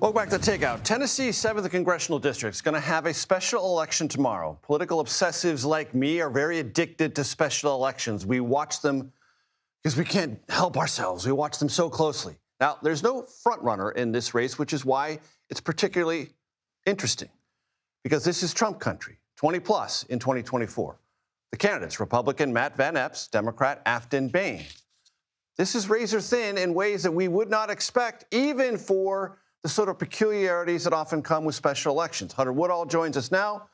Welcome back to Takeout. Tennessee's 7th Congressional District is going to have a special election tomorrow. Political obsessives like me are very addicted to special elections. We watch them because we can't help ourselves. We watch them so closely. Now, there's no frontrunner in this race, which is why it's particularly interesting, because this is Trump country, 20-plus in 2024. The candidates, Republican Matt Van Epps, Democrat Afton Bain. This is razor thin in ways that we would not expect, even for the sort of peculiarities that often come with special elections. Hunter Woodall joins us now.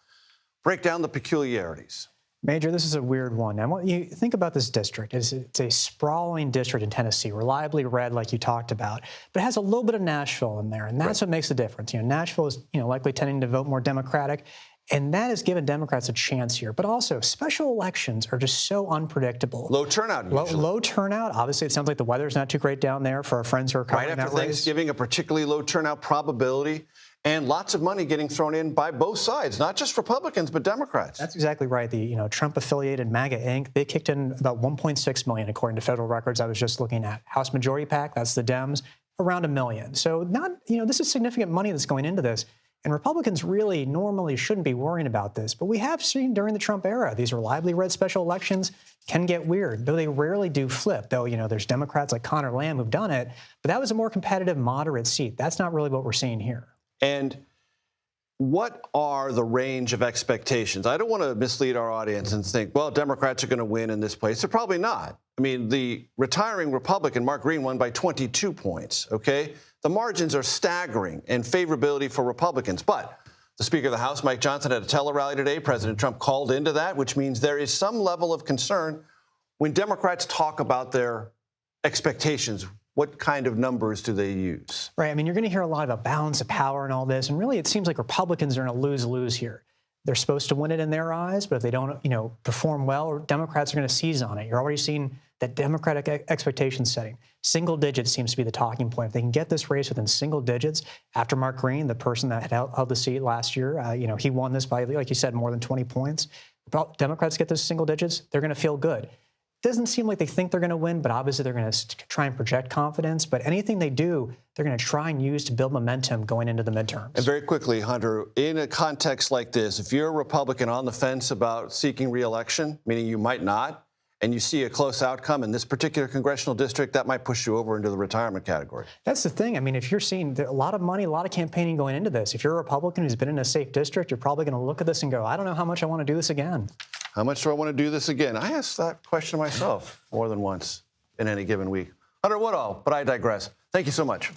Break down the peculiarities. Major, this is a weird one. And what you think about this district is it's a sprawling district in Tennessee, reliably red like you talked about, but it has a little bit of Nashville in there, and that's what makes the difference. Nashville is likely tending to vote more Democratic, and that has given Democrats a chance here. But also, special elections are just so unpredictable. Low turnout, usually. Low turnout. Obviously, it sounds like the weather's not too great down there for our friends who are covering that race. Right after Thanksgiving, a particularly low turnout probability, and lots of money getting thrown in by both sides, not just Republicans, but Democrats. That's exactly right. The Trump-affiliated MAGA Inc., they kicked in about $1.6 million, according to federal records I was just looking at. House Majority PAC, that's the Dems, around $1 million. So this is significant money that's going into this. And Republicans really normally shouldn't be worrying about this. But we have seen during the Trump era, these reliably red special elections can get weird, though they rarely do flip. Though, there's Democrats like Connor Lamb who've done it. But that was a more competitive, moderate seat. That's not really what we're seeing here. And what are the range of expectations? I don't want to mislead our audience and think, well, Democrats are going to win in this place. They're probably not. I mean, the retiring Republican, Mark Green, won by 22 points, okay? The margins are staggering in favorability for Republicans. But the Speaker of the House, Mike Johnson, had a tele-rally today. President Trump called into that, which means there is some level of concern when Democrats talk about their expectations. What kind of numbers do they use? Right. I mean, you're going to hear a lot about balance of power and all this. And really, it seems like Republicans are in a lose-lose here. They're supposed to win it in their eyes, but if they don't, perform well, Democrats are going to seize on it. You're already seeing that Democratic expectation setting. Single digits seems to be the talking point. If they can get this race within single digits, after Mark Green, the person that had held the seat last year, he won this by, like you said, more than 20 points. If Democrats get those single digits, they're going to feel good. Doesn't seem like they think they're going to win, but obviously they're going to try and project confidence. But anything they do, they're going to try and use to build momentum going into the midterms. And very quickly, Hunter, in a context like this, if you're a Republican on the fence about seeking re-election, meaning you might not, and you see a close outcome in this particular congressional district, that might push you over into the retirement category. That's the thing. I mean, if you're seeing a lot of money, a lot of campaigning going into this, if you're a Republican who's been in a safe district, you're probably going to look at this and go, I don't know how much I want to do this again. How much do I want to do this again? I asked that question myself more than once in any given week. Hunter Woodall, but I digress. Thank you so much.